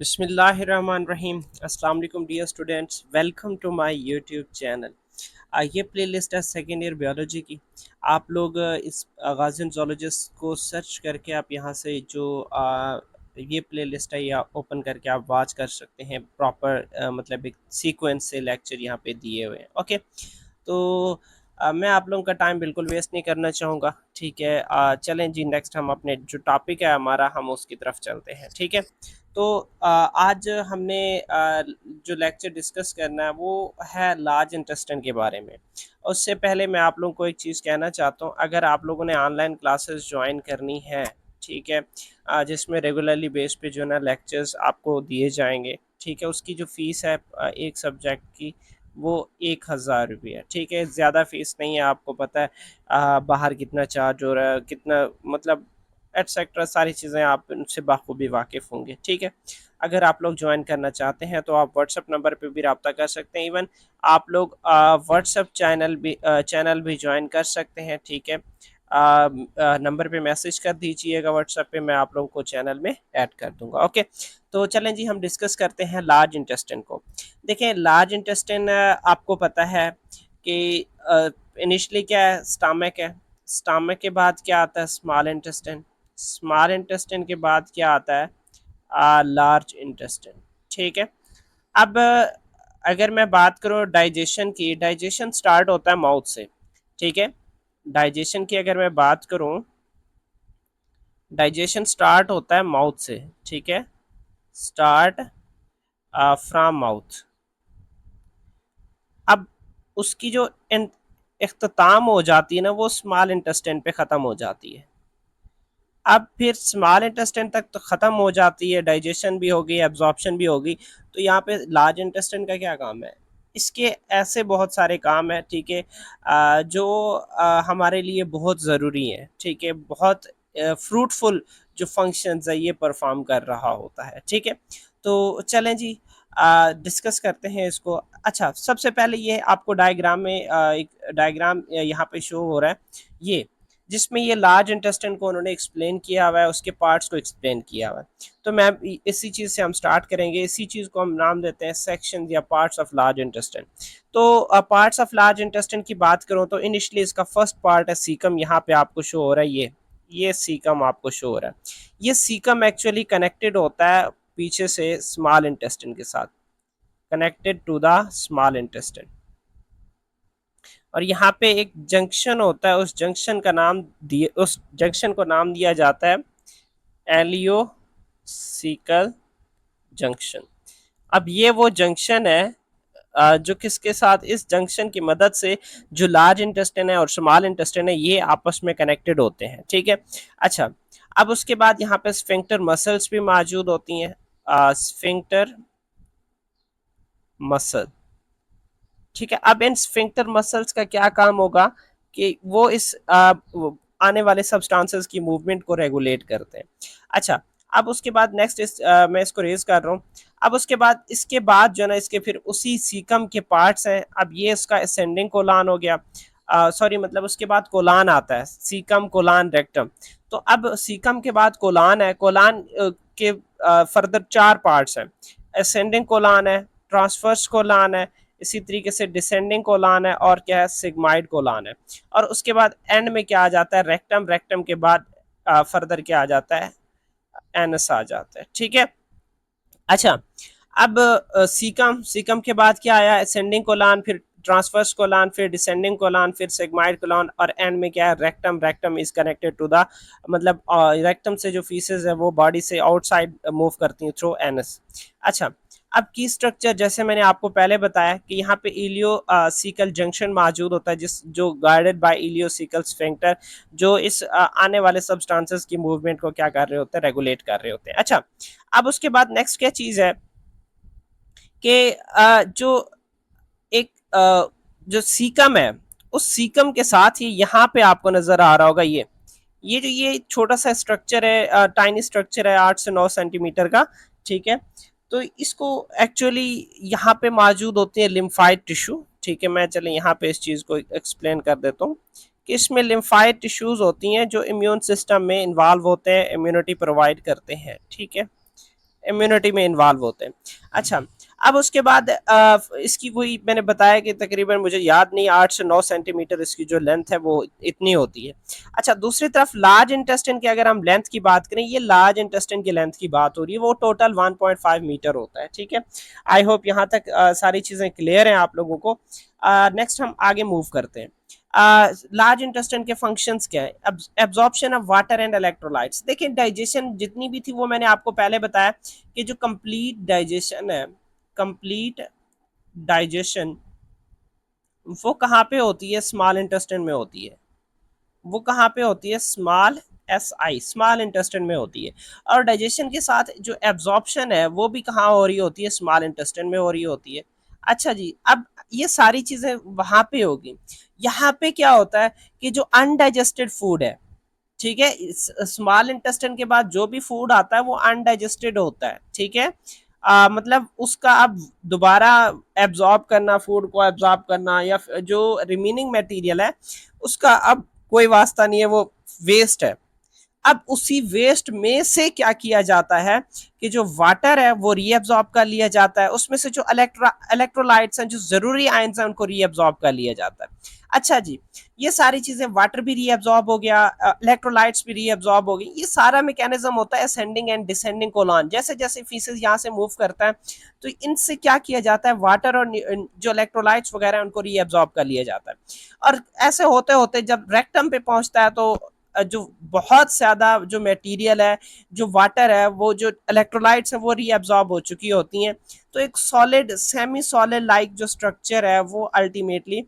बिस्मिल्लाहिर्रहमानिर्रहीम। अस्सलाम वालेकुम dear students, welcome to my YouTube channel. ये प्लेलिस्ट है सेकेंड ईयर बायोलॉजी की। आप लोग इस गाज़ियन ज़ूलॉजिस्ट को सर्च करके आप यहाँ से जो ये प्लेलिस्ट है या ओपन करके आप वॉच कर सकते हैं। प्रॉपर मतलब एक सीक्वेंस से लेक्चर यहाँ पे दिए हुए हैं। ओके, तो मैं आप लोगों का टाइम बिल्कुल वेस्ट नहीं करना चाहूँगा। ठीक है, चलें जी, नेक्स्ट हम अपने जो टॉपिक है हमारा, हम उसकी तरफ चलते हैं। ठीक है, तो आज हमने जो लेक्चर डिस्कस करना है वो है लार्ज इंटेस्टाइन के बारे में। उससे पहले मैं आप लोगों को एक चीज़ कहना चाहता हूँ, अगर आप लोगों ने ऑनलाइन क्लासेस ज्वाइन करनी है, ठीक है, जिसमें रेगुलरली बेस पे जो है ना लेक्चर्स आपको दिए जाएंगे, ठीक है, उसकी जो फ़ीस है एक सब्जेक्ट की वो 1000 रुपये है। ठीक है, ज़्यादा फ़ीस नहीं है, आपको पता है बाहर कितना चार्ज हो रहा है, कितना मतलब एटसेट्रा सारी चीज़ें आप उनसे बाखूबी वाकिफ़ होंगे। ठीक है, अगर आप लोग ज्वाइन करना चाहते हैं तो आप व्हाट्सएप नंबर पे भी रब्ता कर सकते हैं। इवन आप लोग व्हाट्सएप चैनल भी ज्वाइन कर सकते हैं। ठीक है, नंबर पे मैसेज कर दीजिएगा व्हाट्सएप पे, मैं आप लोगों को चैनल में ऐड कर दूंगा। ओके, तो चलें जी, हम डिस्कस करते हैं लार्ज इंटेस्टाइन को। देखें, लार्ज इंटेस्टाइन आपको पता है कि इनिशियली क्या है, स्टमक है। स्टमक के बाद क्या आता है, स्मॉल इंटेस्टाइन। स्मॉल इंटेस्टाइन के बाद क्या आता है, लार्ज इंटेस्टाइन। ठीक है, अब अगर मैं बात करूँ डाइजेशन की, डाइजेशन स्टार्ट होता है माउथ से। ठीक है, डाइजेशन की अगर मैं बात करूँ, डाइजेशन स्टार्ट होता है माउथ से। ठीक है, स्टार्ट फ्रॉम माउथ। अब उसकी जो इख्तिताम हो जाती है ना, वो स्मॉल इंटेस्टाइन पे ख़त्म हो जाती है। अब फिर स्मॉल इंटेस्टाइन तक तो ख़त्म हो जाती है, डाइजेशन भी होगी, एब्जॉर्प्शन भी होगी। तो यहाँ पे लार्ज इंटेस्टाइन का क्या काम है, इसके ऐसे बहुत सारे काम है। ठीक है, जो हमारे लिए बहुत ज़रूरी है। ठीक है, बहुत फ्रूटफुल जो फंक्शंस है ये परफॉर्म कर रहा होता है। ठीक है, तो चलें जी, डिस्कस करते हैं इसको। अच्छा, सबसे पहले ये आपको डायग्राम में एक डायग्राम यहाँ पे शो हो रहा है, ये जिसमें ये लार्ज इंटेस्टाइन को उन्होंने एक्सप्लेन किया हुआ है, उसके पार्ट्स को एक्सप्लेन किया हुआ है। तो मैं इसी चीज़ से हम स्टार्ट करेंगे। इसी चीज़ को हम नाम देते हैं सेक्शन या पार्ट्स ऑफ लार्ज इंटेस्टाइन। तो पार्ट्स ऑफ लार्ज इंटेस्टाइन की बात करूँ तो इनिशियली इसका फर्स्ट पार्ट है सीकम। यहाँ पे आपको शो हो रहा है, ये सीकम आपको शो हो रहा है। ये सीकम एक्चुअली कनेक्टेड होता है पीछे से स्मॉल इंटेस्टाइन के साथ, connected to the small intestine. और यहाँ पे एक जंक्शन होता है, उस जंक्शन को नाम दिया जाता है एलियोसिकल जंक्शन। अब ये वो जंक्शन है जो किसके साथ, इस जंक्शन की मदद से जो लार्ज इंटेस्टाइन है और स्मॉल इंटेस्टाइन है ये आपस में कनेक्टेड होते हैं। ठीक है, अच्छा, अब उसके बाद यहाँ पे स्फिंक्टर मसल्स भी मौजूद होती हैं। स्फिंक्टर मसल, ठीक है। अब इन स्फिंक्टर मसल्स का क्या काम होगा कि वो इस वो आने वाले सब्सटेंसेस की मूवमेंट को रेगुलेट करते हैं। अच्छा, अब उसके बाद नेक्स्ट मैं इसको रेज कर रहा हूँ। अब उसके बाद इसके बाद जो है ना, इसके फिर उसी सीकम के पार्ट्स हैं। अब ये इसका असेंडिंग कोलान हो गया, सॉरी मतलब उसके बाद कोलान आता है, सीकम कोलान रेक्टम। तो अब सीकम के बाद कोलान है। कोलान के फर्दर चार पार्ट्स हैं, असेंडिंग कोलान है, ट्रांसवर्स कोलान है, इसी तरीके से डिसेंडिंग कोलान है, और क्या है, सिग्माइड कोलान है। और उसके बाद एंड में क्या आ जाता है, रेक्टम। रेक्टम के बाद फर्दर क्या आ जाता है, एनस आ जाता है। ठीक है, अच्छा, अब सीकम, सीकम के बाद क्या आया, असेंडिंग कोलान, फिर ट्रांसवर्स कोलान, फिर डिसेंडिंग कोलान, फिर सेगमाइड कोलान, और एंड में क्या है, rectum. Rectum is connected to the, मतलब रेक्टम से जो फीसेस है वो बॉडी से आउटसाइड मूव करती हैं थ्रू एनस। अच्छा, अब की स्ट्रक्चर जैसे मैंने आपको पहले बताया कि यहाँ पे इलियो सीकल जंक्शन मौजूद होता है, जिस जो गाइडेड बाय इलियोसिकल स्फिंक्टर, जो इस आने वाले सब्सटेंसेस की मूवमेंट को क्या कर रहे होते हैं, रेगुलेट कर रहे होते हैं। अच्छा, अब उसके बाद नेक्स्ट क्या चीज़ है कि जो एक जो सीकम है, उस सीकम के साथ ही यहाँ पे आपको नजर आ रहा होगा, ये जो ये छोटा सा स्ट्रक्चर है, टाइनी स्ट्रक्चर है 8 से 9 सेंटीमीटर का। ठीक है, तो इसको एक्चुअली यहाँ पे मौजूद होती है लिम्फाइड टिश्यू। ठीक है, मैं चले यहाँ पे इस चीज़ को एक्सप्लेन कर देता हूँ कि इसमें लिम्फाइड टिश्यूज होती हैं जो इम्यून सिस्टम में इन्वॉल्व होते हैं, इम्यूनिटी प्रोवाइड करते हैं। ठीक है, इम्यूनिटी में इन्वॉल्व होते हैं। अच्छा, अब उसके बाद इसकी कोई मैंने बताया कि तकरीबन मुझे याद नहीं 8 से 9 सेंटीमीटर इसकी जो लेंथ है वो इतनी होती है। अच्छा, दूसरी तरफ लार्ज इंटेस्टाइन की अगर हम लेंथ की बात करें, ये लार्ज इंटेस्टाइन की लेंथ की बात हो रही है, वो टोटल 1.5 मीटर होता है। ठीक है, आई होप यहाँ तक सारी चीज़ें क्लियर हैं आप लोगों को। नेक्स्ट हम आगे मूव करते हैं। लार्ज इंटेस्टाइन के फंक्शंस क्या है? Absorption of water and electrolytes. देखिए, डाइजेशन जितनी भी थी वो मैंने आपको पहले बताया कि जो कंप्लीट डाइजेशन है, कंप्लीट डाइजेशन वो कहाँ पे होती है? स्मॉल इंटेस्टाइन में होती है। वो कहाँ पे होती है? Small S I, small intestine में होती है। और डाइजेशन के साथ जो एब्जॉर्प्शन है वो भी कहाँ हो रही होती है? स्मॉल इंटेस्टाइन में हो रही होती है। अच्छा जी, अब ये सारी चीजें वहां पे होगी। यहाँ पे क्या होता है कि जो अनडाइजेस्टेड फूड है, ठीक है, स्मॉल इंटेस्टाइन के बाद जो भी फूड आता है वो अनडाइजेस्टेड होता है। ठीक है, मतलब उसका अब दोबारा एब्जॉर्ब करना, फूड को एब्जॉर्ब करना, या जो रिमेनिंग मटेरियल है उसका अब कोई वास्ता नहीं है, वो वेस्ट है। अब उसी वेस्ट में से क्या किया जाता है कि जो वाटर है वो रीअब्सॉर्ब कर लिया जाता है, उसमें से जो इलेक्ट्रोलाइट्स हैं, जो जरूरी आयंस हैं, उनको रीअब्सॉर्ब कर लिया जाता है। अच्छा जी, ये सारी चीजें, वाटर भी रीअब्सॉर्ब हो गया, इलेक्ट्रोलाइट्स भी रीअब्सॉर्ब हो गई, ये सारा मैकेनिज्म होता है असेंडिंग एंड डिसेंडिंग कोलॉन। जैसे जैसे फीसेस यहाँ से मूव करता है तो इनसे क्या किया जाता है, वाटर और जो इलेक्ट्रोलाइट्स वगैरह उनको रीअब्सॉर्ब कर लिया जाता है। और ऐसे होते होते जब रेक्टम पे पहुंचता है तो जो बहुत ज्यादा जो मटेरियल है, जो वाटर है, वो जो इलेक्ट्रोलाइट्स है वो रीअब्सॉर्ब हो चुकी होती हैं। तो एक सॉलिड, सेमी सॉलिड लाइक जो स्ट्रक्चर है वो अल्टीमेटली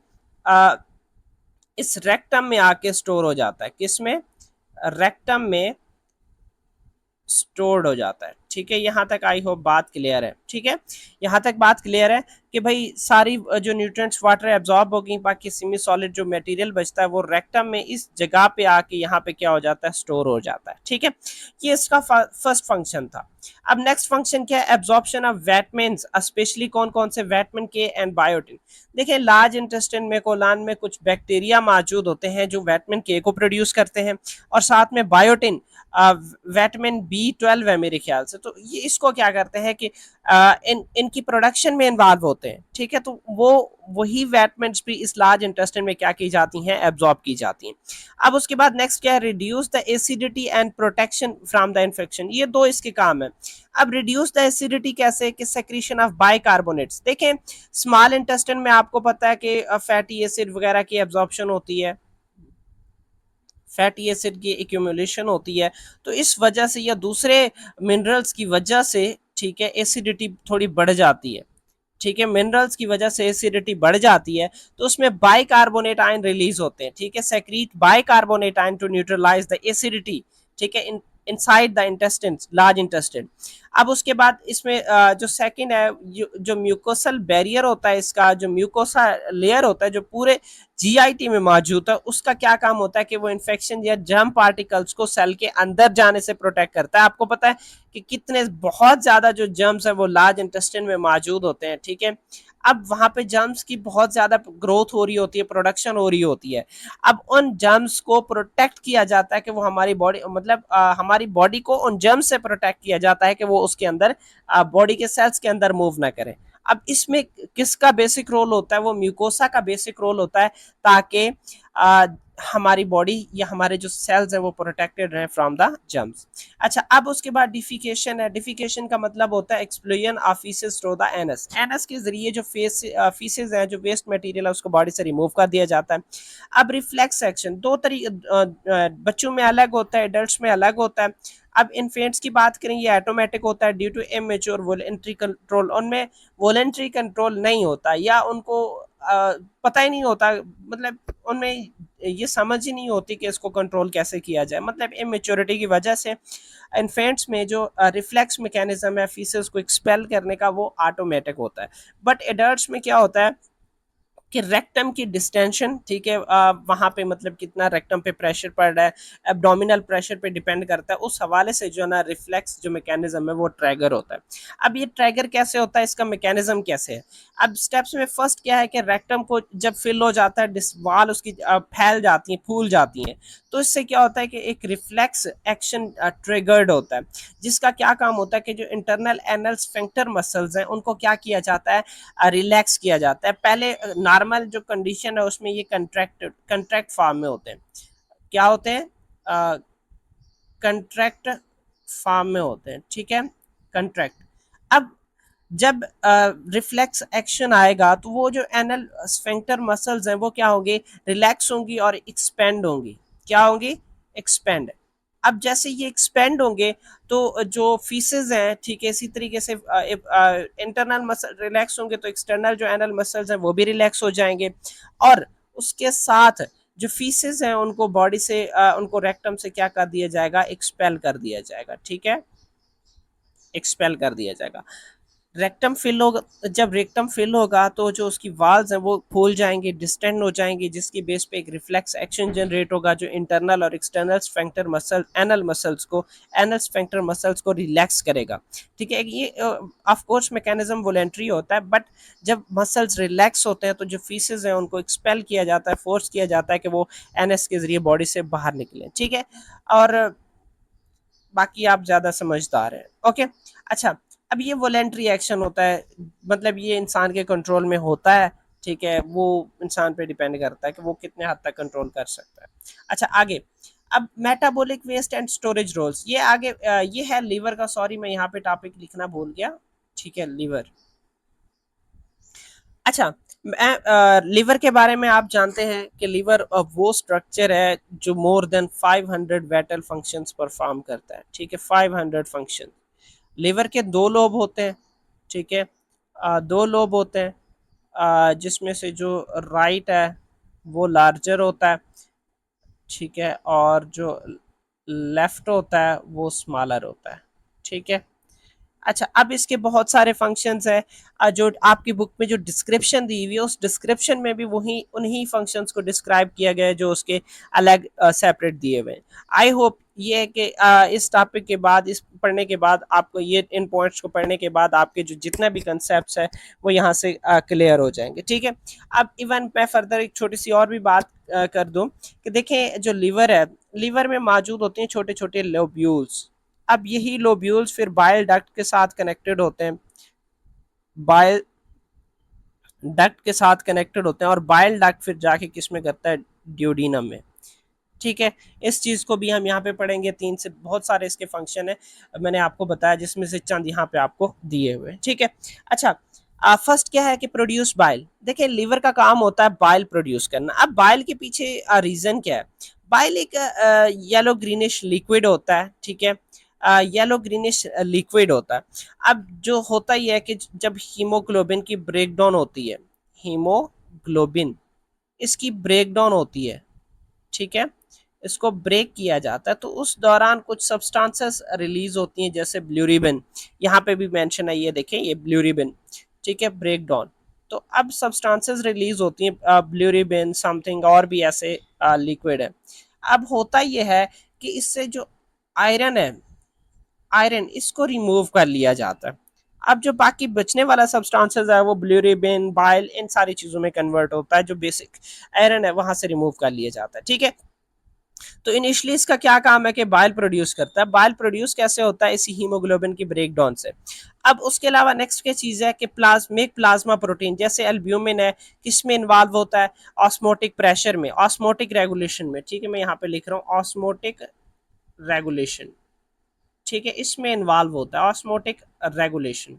इस रेक्टम में आके स्टोर हो जाता है। किसमें? रेक्टम में स्टोर्ड हो जाता है। ठीक है, यहाँ तक आई होप बात क्लियर है। ठीक है, यहाँ तक बात क्लियर है कि भाई सारी जो न्यूट्रिएंट्स वाटर एब्जॉर्ब हो गई, बाकी सेमी सॉलिड जो मटेरियल बचता है वो रेक्टम में इस जगह पे आके यहाँ पे क्या हो जाता है? स्टोर हो जाता है। ठीक है, ये इसका फर्स्ट फंक्शन था। अब नेक्स्ट फंक्शन क्या है? एब्जॉर्प्शन ऑफ विटामिन्स, स्पेशली कौन कौन से? विटामिन के एंड बायोटिन। देखिए, लार्ज इंटेस्टाइन में, कोलान में कुछ बैक्टीरिया मौजूद होते हैं जो विटामिन के को प्रोड्यूस करते हैं, और साथ में बायोटिन, विटामिन B12 है मेरे ख्याल से, तो ये इसको क्या करते हैं कि इनकी प्रोडक्शन में इन्वॉल्व होते हैं। ठीक है, तो वो वही विटामिन भी इस लार्ज इंटेस्टाइन में क्या की जाती हैं? एब्जॉर्ब की जाती हैं। अब उसके बाद नेक्स्ट क्या है? Reduce the acidity and protection from the infection. ये दो इसके काम है। अब रिड्यूस द एसिडिटी कैसे? कि सेक्रीशन ऑफ बाइकार्बोनेट्स। देखें, स्मॉल इंटेस्टाइन में आपको पता है कि फैटी एसिड वगैरह की एब्जॉर्प्शन होती है, फैटी एसिड की एक्यूमुलेशन होती है, तो इस वजह से या दूसरे मिनरल्स की वजह से, ठीक है, एसिडिटी थोड़ी बढ़ जाती है। ठीक है, मिनरल्स की वजह से एसिडिटी बढ़ जाती है, तो उसमें बाइकार्बोनेट आयन रिलीज होते हैं। ठीक है, secrete bicarbonate ion to neutralise the acidity. ठीक है, inside the intestine, large intestine. अब उसके बाद इसमें जो सेकंड है, जो म्यूकोसल बैरियर होता है, इसका जो म्यूकोसा लेयर होता है जो पूरे जीआईटी में मौजूद है, उसका क्या काम होता है कि वो इन्फेक्शन या जर्म पार्टिकल्स को सेल के अंदर जाने से प्रोटेक्ट करता है। आपको पता है कि कितने बहुत ज्यादा जो जर्म्स है वो लार्ज इंटेस्टाइन में मौजूद होते हैं। ठीक है, अब वहां पे जर्म्स की बहुत ज्यादा ग्रोथ हो रही होती है, प्रोडक्शन हो रही होती है। अब उन जर्म्स को प्रोटेक्ट किया जाता है कि वो हमारी बॉडी, मतलब हमारी बॉडी को उन जर्म्स से प्रोटेक्ट किया जाता है कि वो उसके अंदर, बॉडी के सेल्स के अंदर मूव ना करें। अब इसमें किसका बेसिक रोल होता है? वो म्यूकोसा का बेसिक रोल होता है, ताकि हमारी बॉडी या हमारे जो सेल्स है वो प्रोटेक्टेड रहे फ्रॉम द जर्म्स। अच्छा, अब उसके बाद डिफिकेशन है। डिफिकेशन का मतलब होता है explosion of faeces through the anus. Anus के जरिए जो फीसेस है, जो वेस्ट मटेरियल है, उसको बॉडी से रिमूव कर दिया जाता है। अब रिफ्लेक्स एक्शन दो तरीके, बच्चों में अलग होता है, एडल्ट्स में अलग होता है। अब इन्फेंट्स की बात करें, ये ऑटोमेटिक होता है due to immature voluntary control. उनमें वॉलंटरी कंट्रोल नहीं होता, या उनको पता ही नहीं होता, मतलब उनमें ये समझ ही नहीं होती कि इसको कंट्रोल कैसे किया जाए, मतलब इमेच्योरिटी की वजह से। इन्फेंट्स में जो रिफ्लेक्स मैकेनिज्म है फीसेस को एक्सपेल करने का, वो ऑटोमेटिक होता है। बट एडल्ट्स में क्या होता है कि रेक्टम की डिस्टेंशन, ठीक है, वहाँ पे मतलब कितना रेक्टम पे प्रेशर पड़ रहा है, एब्डोमिनल प्रेशर पे डिपेंड करता है, उस हवाले से जो है ना रिफ्लेक्स जो मैकेनिज्म है वो ट्रैगर होता है। अब ये ट्रैगर कैसे होता है, इसका मैकेनिज्म कैसे है। अब स्टेप्स में फर्स्ट क्या है कि रेक्टम को जब फिल हो जाता है, वाल उसकी फैल जाती हैं, फूल जाती हैं, तो इससे क्या होता है कि एक रिफ्लेक्स एक्शन ट्रिगर्ड होता है, जिसका क्या काम होता है कि जो इंटरनल एनल स्फिंक्टर मसल्स हैं उनको क्या किया जाता है, रिलैक्स किया जाता है। पहले नॉर्मल जो कंडीशन है उसमें ये कंट्रैक्ट फॉर्म में होते हैं, क्या होते हैं, कंट्रैक्ट फॉर्म में होते हैं, ठीक है, कंट्रैक्ट। अब जब रिफ्लेक्स एक्शन आएगा तो वो जो एनल स्फिंक्टर मसल्स हैं वो क्या होंगे, रिलैक्स होंगी और एक्सपेंड होंगी, क्या होंगी, एक्सपेंड। अब जैसे ये एक्सपेंड होंगे तो जो फीसेस हैं, ठीक है, इसी तरीके से इंटरनल मसल रिलैक्स होंगे तो एक्सटर्नल जो एनल मसल्स हैं वो भी रिलैक्स हो जाएंगे, और उसके साथ जो फीसेस हैं उनको बॉडी से उनको रेक्टम से क्या कर दिया जाएगा, एक्सपेल कर दिया जाएगा, ठीक है, एक्सपेल कर दिया जाएगा। रेक्टम फिल होगा, जब रेक्टम फिल होगा तो जो उसकी वाल्स हैं वो फूल जाएंगे, डिस्टेंड हो जाएंगे, जिसकी बेस पे एक रिफ्लेक्स एक्शन जनरेट होगा जो इंटरनल और external sphincter muscle anal muscles को, एनल स्फिंक्टर मसल्स को रिलैक्स करेगा, ठीक है। ये ऑफ कोर्स मैकेनिज्म वॉलेंट्री होता है, बट जब मसल्स रिलैक्स होते हैं तो जो फीसेस हैं उनको एक्सपेल किया जाता है, फोर्स किया जाता है कि वो एनएस के जरिए बॉडी से बाहर निकलें, ठीक है। और बाकी आप ज़्यादा समझदार हैं, ओके। अच्छा, अब ये वॉलेंट्री एक्शन होता है, मतलब ये इंसान के कंट्रोल में होता है, ठीक है, वो इंसान पे डिपेंड करता है कि वो कितने हद तक कंट्रोल कर सकता है। अच्छा, आगे, अब metabolic waste and storage roles, ये आगे ये है लीवर का, सॉरी मैं यहाँ पे टॉपिक लिखना भूल गया, ठीक है, लीवर। अच्छा, लिवर के बारे में आप जानते हैं कि लिवर वो स्ट्रक्चर है जो more than 500 vital functions perform करता है, ठीक है, 500 फंक्शन। लिवर के दो लोब होते हैं, ठीक है, दो लोब होते हैं, जिसमें से जो राइट है वो लार्जर होता है, ठीक है, और जो लेफ्ट होता है वो स्मॉलर होता है, ठीक है। अच्छा, अब इसके बहुत सारे फंक्शंस हैं, जो आपकी बुक में जो डिस्क्रिप्शन दी हुई है उस डिस्क्रिप्शन में भी वही उन्हीं फंक्शंस को डिस्क्राइब किया गया है जो उसके अलग सेपरेट दिए हुए हैं। आई होप ये है कि इस टॉपिक के बाद, इस पढ़ने के बाद आपको ये इन पॉइंट्स को पढ़ने के बाद आपके जो जितने भी कंसेप्ट है वो यहाँ से क्लियर हो जाएंगे, ठीक है। अब इवन मैं फर्दर एक छोटी सी और भी बात कर दूं कि देखें जो लीवर है, लीवर में मौजूद होते हैं छोटे छोटे लोब्यूल्स। अब यही लोब्यूल्स फिर बाइल डक्ट के साथ कनेक्टेड होते हैं, बाइल डक्ट के साथ कनेक्टेड होते हैं, और बाइल डक्ट फिर जाके किस में करता है, ड्यूडीनम में, ठीक है। इस चीज़ को भी हम यहाँ पे पढ़ेंगे, तीन से बहुत सारे इसके फंक्शन है, मैंने आपको बताया, जिसमें से चंद यहाँ पे आपको दिए हुए हैं, ठीक है। अच्छा, फर्स्ट क्या है कि प्रोड्यूस बाइल, देखिए लीवर का काम होता है बाइल प्रोड्यूस करना। अब बाइल के पीछे रीजन क्या है, बाइल एक येलो ग्रीनिश लिक्विड होता है, ठीक है, येलो ग्रीनिश लिक्विड होता है। अब जो होता ही है कि जब हीमोग्लोबिन की ब्रेकडाउन होती है, हीमोग्लोबिन इसकी ब्रेकडाउन होती है, ठीक है, इसको ब्रेक किया जाता है तो उस दौरान कुछ सब्सटेंसेस रिलीज होती हैं, जैसे ब्लूरिबिन, यहाँ पे भी मेंशन है, ये देखें, ये ब्लूरिबिन, ठीक है, ब्रेकडाउन। तो अब सब्सटेंसेस रिलीज होती हैं, ब्लूरिबिन समथिंग और भी ऐसे लिक्विड है। अब होता यह है कि इससे जो आयरन है, आयरन इसको रिमूव कर लिया जाता है। अब जो बाकी बचने वाला सब्सटेंसेस है वो ब्लूरिबिन, बाइल, इन सारी चीज़ों में कन्वर्ट होता है, जो बेसिक आयरन है वहां से रिमूव कर लिया जाता है, ठीक है। तो इनिशियली इसका क्या काम है कि बाइल प्रोड्यूस करता है। बाइल प्रोड्यूस कैसे होता है, इसी हीमोग्लोबिन की ब्रेकडाउन से। अब उसके अलावा नेक्स्ट क्या चीज़ है कि प्लाज्मिक प्लाज्मा प्रोटीन, जैसे एल्ब्यूमिन है, किसमें इन्वॉल्व होता है, ऑस्मोटिक प्रेशर में, ऑस्मोटिक रेगुलेशन में, ठीक है, मैं यहाँ पे लिख रहा हूँ ऑस्मोटिक रेगुलेशन, ठीक है, इसमें इन्वॉल्व होता है ऑस्मोटिक रेगुलेशन,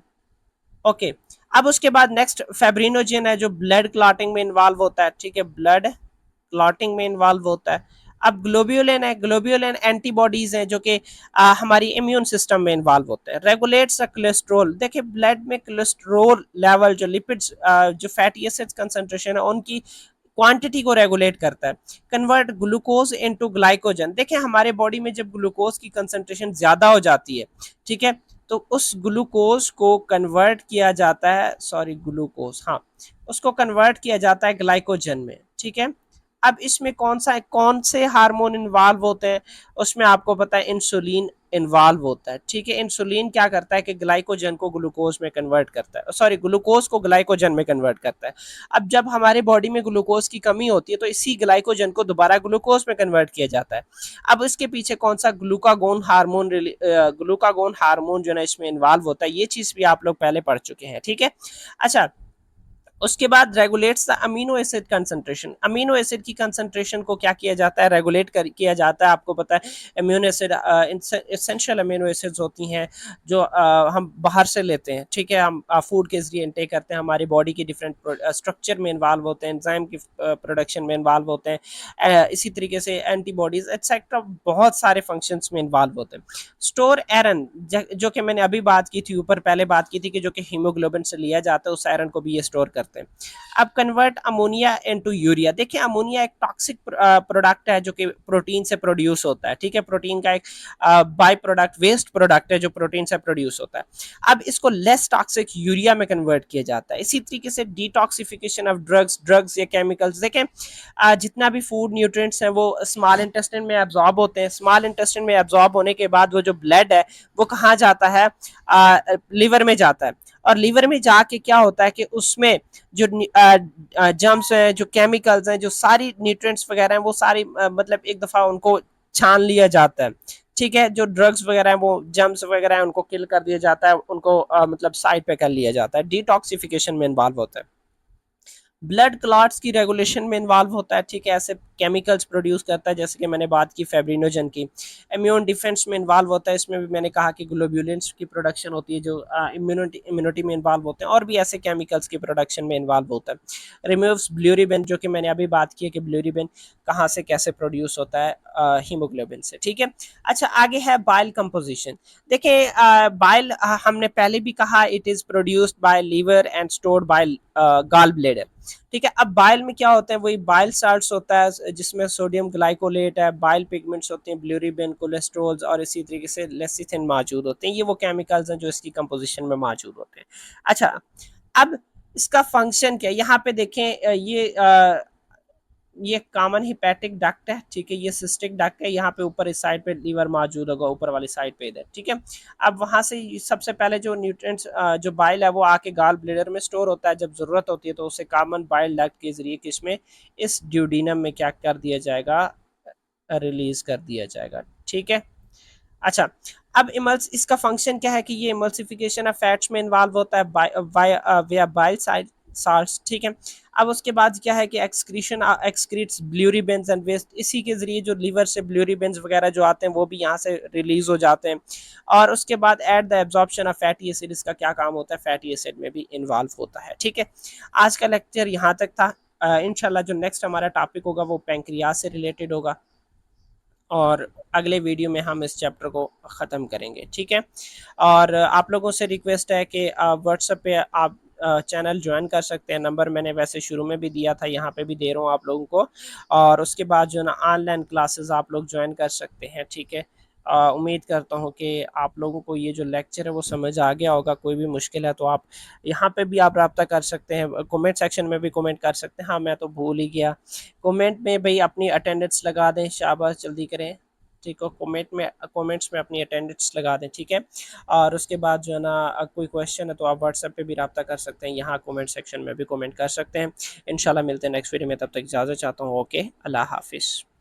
ओके। अब उसके बाद नेक्स्ट फेब्रिनोजेन है जो ब्लड क्लॉटिंग में इन्वॉल्व होता है, ठीक है, ब्लड क्लॉटिंग में इन्वॉल्व होता है। अब ग्लोब्यूलिन है, ग्लोब्यूलिन एंटीबॉडीज हैं जो कि हमारी इम्यून सिस्टम में इन्वॉल्व होते हैं। रेगुलेट्स कोलेस्ट्रोल, देखिए ब्लड में कोलेस्ट्रोल लेवल, जो लिपिड्स जो फैटी एसिड्स कंसंट्रेशन है उनकी क्वांटिटी को रेगुलेट करता है। कन्वर्ट ग्लूकोज इनटू ग्लाइकोजन, देखिए हमारे बॉडी में जब ग्लूकोज की कंसंट्रेशन ज्यादा हो जाती है, ठीक है, तो उस ग्लूकोज को कन्वर्ट किया जाता है, सॉरी ग्लूकोज, हाँ, उसको कन्वर्ट किया जाता है ग्लाइकोजन में, ठीक है। अब इसमें कौन से हार्मोन इन्वॉल्व होते हैं, उसमें आपको पता है इंसुलिन इन्वॉल्व होता है, ठीक है। इंसुलिन क्या करता है कि ग्लाइकोजन को ग्लूकोज में कन्वर्ट करता है, सॉरी ग्लूकोज को ग्लाइकोजन में कन्वर्ट करता है। अब जब हमारे बॉडी में ग्लूकोज की कमी होती है तो इसी ग्लाइकोजन को दोबारा ग्लूकोज में कन्वर्ट किया जाता है। अब इसके पीछे कौन सा ग्लूकागोन हार्मोन जो है इसमें इन्वॉल्व होता है, ये चीज भी आप लोग पहले पढ़ चुके हैं, ठीक है। अच्छा, उसके बाद regulates the amino acid concentration. Amino acid की कंसंट्रेशन को क्या किया जाता है, किया जाता है। आपको पता है amino acid essential amino acids होती हैं जो हम बाहर से लेते हैं, ठीक है। हम फूड के जरिए इनटेक करते हैं, हमारी बॉडी की डिफरेंट स्ट्रक्चर में इन्वॉल्व होते हैं, एंजाइम की प्रोडक्शन में इन्वॉल्व होते हैं, इसी तरीके से एंटीबॉडीज एक्सेट्रा बहुत सारे फंक्शंस में इन्वॉल्व होते हैं। स्टोर आयरन, जो कि मैंने अभी बात की थी, ऊपर पहले बात की थी कि जो कि हीमोग्लोबिन से लिया जाता है, उस आयरन को भी ये स्टोर करते हैं। अब कन्वर्ट अमोनिया इनटू यूरिया। देखिए अमोनिया एक टॉक्सिक प्रोडक्ट है जो कि प्रोटीन से प्रोड्यूस होता है, ठीक है। प्रोटीन का एक बाय प्रोडक्ट, वेस्ट प्रोडक्ट है जो प्रोटीन से प्रोड्यूस होता है। अब इसको लेस टॉक्सिक यूरिया में कन्वर्ट किया जाता है। इसी तरीके से डिटॉक्सिफिकेशन ऑफ ड्रग्स या केमिकल्स, देखें जितना भी फूड न्यूट्रिएंट्स हैं वो स्मॉल इंटेस्टाइन में एब्जॉर्ब होते हैं। स्मॉल इंटेस्टाइन में एब्जॉर्ब होने के बाद वो जो ब्लड है वो कहाँ जाता है, लिवर में जाता है। और लिवर में जाके क्या होता है कि उसमें जो जर्म्स हैं, जो केमिकल्स हैं, जो सारी न्यूट्रिएंट्स वगैरह हैं, वो सारी मतलब एक दफा उनको छान लिया जाता है, ठीक है। जो ड्रग्स वगैरह हैं, वो जर्म्स वगैरह हैं, उनको किल कर दिया जाता है, उनको मतलब साइड पे कर लिया जाता है। डिटॉक्सिफिकेशन में इन्वॉल्व होता है। ब्लड क्लॉट्स की रेगुलेशन में इन्वॉल्व होता है, ठीक है। ऐसे केमिकल्स प्रोड्यूस करता है, जैसे कि मैंने बात की फेब्रिनोजन की। इम्यून डिफेंस में इन्वॉल्व होता है, इसमें भी मैंने कहा कि ग्लोब्यूलिन्स की प्रोडक्शन होती है जो इम्यूनिटी में इन्वॉल्व होते हैं, और भी ऐसे केमिकल्स की प्रोडक्शन में इन्वॉल्व होता है। रिमूव्स ब्ल्यूरिबिन, जो कि मैंने अभी बात की है कि ब्ल्यूरिबिन कहाँ से कैसे प्रोड्यूस होता है, हीमोग्लोबिन से, ठीक है। अच्छा, आगे है बाइल कंपोजिशन। देखिए बाइल हमने पहले भी कहा, it is produced by liver and stored by gall bladder, ठीक है। अब बाइल में क्या होता है, वही बाइल साल्ट्स होता है जिसमें सोडियम ग्लाइकोलेट है, बाइल पिगमेंट्स होते हैं, ब्ल्यूरिबिन, कोलेस्ट्रॉल्स और इसी तरीके से लेसिथिन मौजूद होते हैं। ये वो केमिकल्स हैं जो इसकी कंपोजिशन में मौजूद होते हैं। अच्छा, अब इसका फंक्शन क्या है, यहाँ पे देखें ये कॉमन हिपैटिक डक्ट है, ठीक है। ये सिस्टिक डक्ट है, यहाँ पे ऊपर इस साइड पे लीवर मौजूद होगा, ऊपर वाली साइड पे इधर, ठीक है। अब वहां से सबसे पहले जो न्यूट्रिएंट्स जो बाइल है वो आके गाल ब्लेडर में स्टोर होता है। जब जरूरत होती है तो उसे कॉमन बाइल डक्ट के जरिए किसमें, इस ड्यूडीनम में क्या कर दिया जाएगा, रिलीज कर दिया जाएगा, ठीक है। अच्छा, अब इमल्स इसका फंक्शन क्या है कि ये इमल्सिफिकेशन ऑफ फैट्स में इन्वॉल्व होता है वाया बाइल साल्ट्स, ठीक है। अब उसके बाद क्या है कि एक्सक्रीशन एक्सक्रीट्स ब्ल्यूरिबिन्स एंड वेस्ट, इसी के जरिए जो लीवर से ब्ल्यूरिबिन्स वगैरह जो आते हैं वो भी यहाँ से रिलीज हो जाते हैं। और उसके बाद at the absorption of fatty acid, इसका क्या काम होता है, फैटी एसिड में भी इन्वॉल्व होता है, ठीक है। आज का लेक्चर यहाँ तक था। इंशाल्लाह जो नेक्स्ट हमारा टॉपिक होगा वो पैंक्रियाज से रिलेटेड होगा, और अगले वीडियो में हम इस चैप्टर को ख़त्म करेंगे, ठीक है। और आप लोगों से रिक्वेस्ट है कि व्हाट्सएप पे आप चैनल ज्वाइन कर सकते हैं। नंबर मैंने वैसे शुरू में भी दिया था, यहाँ पे भी दे रहा हूँ आप लोगों को। और उसके बाद जो ना ऑनलाइन क्लासेस आप लोग ज्वाइन कर सकते हैं, ठीक है। उम्मीद करता हूँ कि आप लोगों को ये जो लेक्चर है वो समझ आ गया होगा। कोई भी मुश्किल है तो आप यहाँ पे भी आप रब्ता कर सकते हैं, कमेंट सेक्शन में भी कमेंट कर सकते हैं। हाँ, मैं तो भूल ही गया, कमेंट में भाई अपनी अटेंडेंस लगा दें, शाबाश जल्दी करें, ठीक है। कमेंट्स में अपनी अटेंडेंस लगा दें, ठीक है। और उसके बाद जो है ना कोई क्वेश्चन है तो आप व्हाट्सएप पे भी रब्ता कर सकते हैं, यहाँ कमेंट सेक्शन में भी कमेंट कर सकते हैं। इंशाल्लाह मिलते हैं नेक्स्ट वीडियो में, तब तक इजाज़त चाहता हूँ। ओके, अल्लाह हाफिज़।